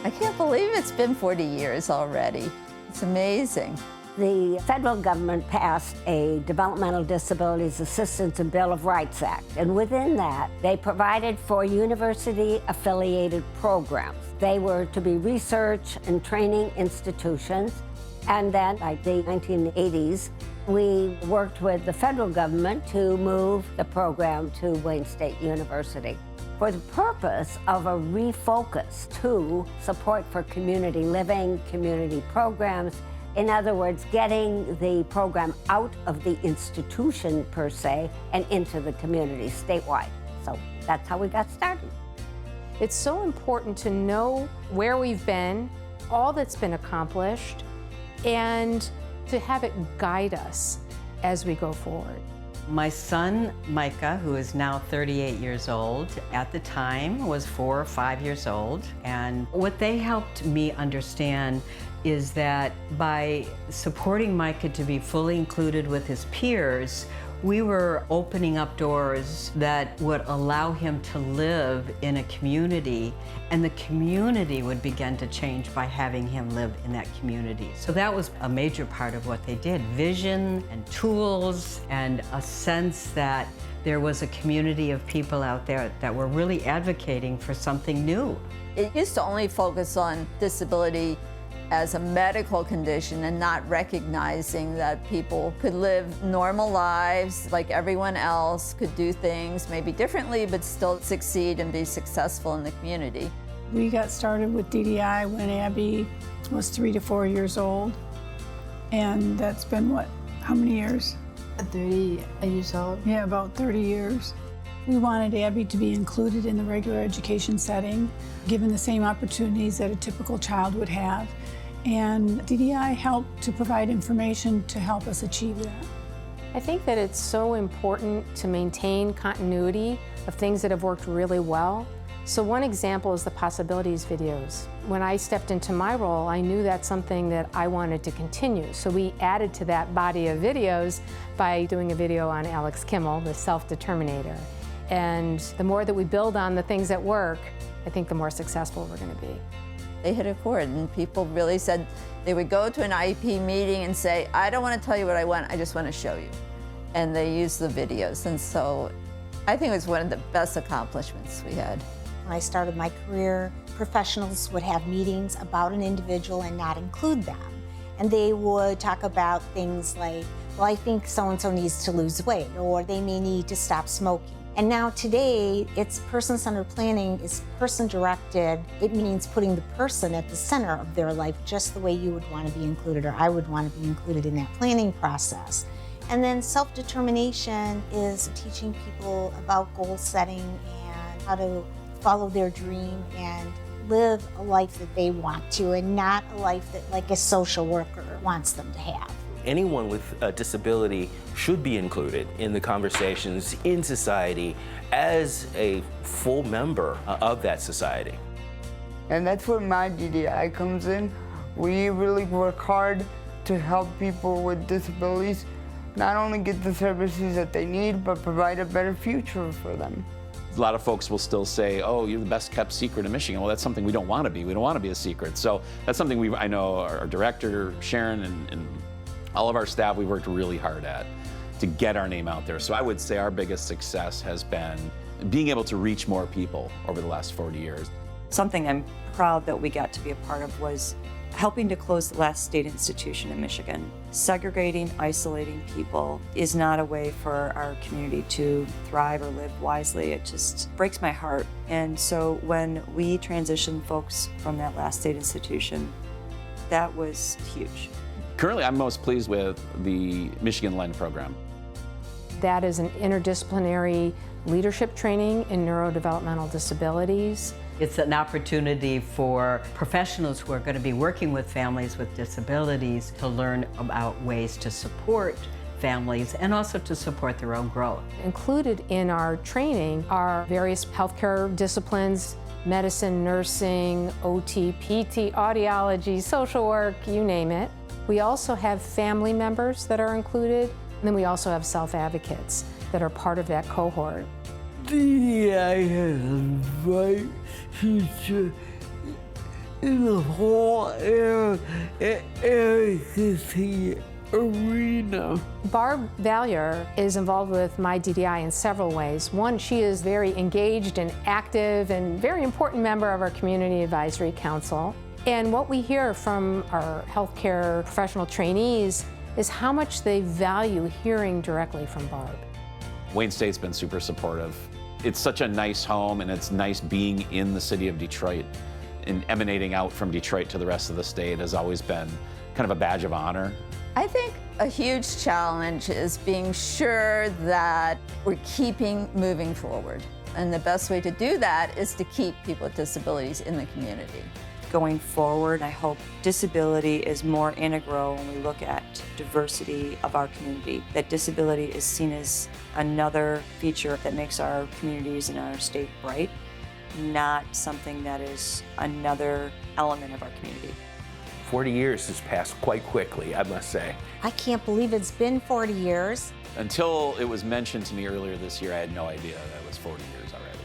I can't believe it's been 40 years already. It's amazing. The federal government passed a Developmental Disabilities Assistance and Bill of Rights Act, and within that, they provided for university-affiliated programs. They were to be research and training institutions, and then by the 1980s, we worked with the federal government to move the program to Wayne State University for the purpose of a refocus to support for community living, community programs. In other words, getting the program out of the institution per se and into the community statewide. So that's how we got started. It's so important to know where we've been, all that's been accomplished, and to have it guide us as we go forward. My son, Micah, who is now 38 years old, at the time was 4 or 5 years old. And what they helped me understand is that by supporting Micah to be fully included with his peers, we were opening up doors that would allow him to live in a community, and the community would begin to change by having him live in that community. So that was a major part of what they did, vision and tools and a sense that there was a community of people out there that were really advocating for something new. It used to only focus on disability as a medical condition and not recognizing that people could live normal lives like everyone else, could do things maybe differently, but still succeed and be successful in the community. We got started with DDI when Abby was 3 to 4 years old. And that's been what, how many years? 30 years old. Yeah, about 30 years. We wanted Abby to be included in the regular education setting, given the same opportunities that a typical child would have. And DDI helped to provide information to help us achieve that. I think that it's so important to maintain continuity of things that have worked really well. So one example is the possibilities videos. When I stepped into my role, I knew that's something that I wanted to continue. So we added to that body of videos by doing a video on Alex Kimmel, the self-determinator. And the more that we build on the things that work, I think the more successful we're going to be. They hit a chord, and people really said they would go to an IEP meeting and say, I don't want to tell you what I want, I just want to show you. And they used the videos, and so I think it was one of the best accomplishments we had. When I started my career, professionals would have meetings about an individual and not include them. And they would talk about things like, well, I think so-and-so needs to lose weight, or they may need to stop smoking. And now today, it's person-centered planning is person-directed. It means putting the person at the center of their life, just the way you would want to be included, or I would want to be included in that planning process. And then self-determination is teaching people about goal setting and how to follow their dream and live a life that they want to, and not a life that like a social worker wants them to have. Anyone with a disability should be included in the conversations in society as a full member of that society. And that's where MI-DDI comes in. We really work hard to help people with disabilities not only get the services that they need, but provide a better future for them. A lot of folks will still say, oh, you're the best kept secret in Michigan. Well, that's something we don't want to be. We don't want to be a secret. So that's something I know our director, Sharon, and all of our staff, we worked really hard at to get our name out there. So I would say our biggest success has been being able to reach more people over the last 40 years. Something I'm proud that we got to be a part of was helping to close the last state institution in Michigan. Segregating, isolating people is not a way for our community to thrive or live wisely. It just breaks my heart. And so when we transitioned folks from that last state institution, that was huge. Currently, I'm most pleased with the Michigan Lend program. That is an interdisciplinary leadership training in neurodevelopmental disabilities. It's an opportunity for professionals who are going to be working with families with disabilities to learn about ways to support families and also to support their own growth. Included in our training are various healthcare disciplines, medicine, nursing, OT, PT, audiology, social work, you name it. We also have family members that are included, and then we also have self-advocates that are part of that cohort. DDI has a bright future in the whole AICC arena. Barb Valier is involved with MI-DDI in several ways. One, she is very engaged and active and very important member of our Community Advisory Council. And what we hear from our healthcare professional trainees is how much they value hearing directly from Barb. Wayne State's been super supportive. It's such a nice home, and it's nice being in the city of Detroit. And emanating out from Detroit to the rest of the state has always been kind of a badge of honor. I think a huge challenge is being sure that we're keeping moving forward. And the best way to do that is to keep people with disabilities in the community. Going forward, I hope disability is more integral when we look at diversity of our community, that disability is seen as another feature that makes our communities and our state bright, not something that is another element of our community. 40 years has passed quite quickly, I must say. I can't believe it's been 40 years. Until it was mentioned to me earlier this year, I had no idea that it was 40 years already.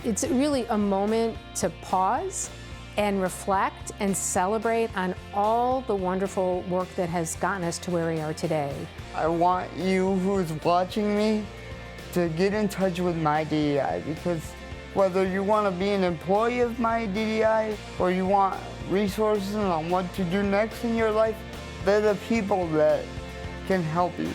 It's really a moment to pause and reflect and celebrate on all the wonderful work that has gotten us to where we are today. I want you who's watching me to get in touch with MI-DDI, because whether you want to be an employee of MI-DDI or you want resources on what to do next in your life, they're the people that can help you.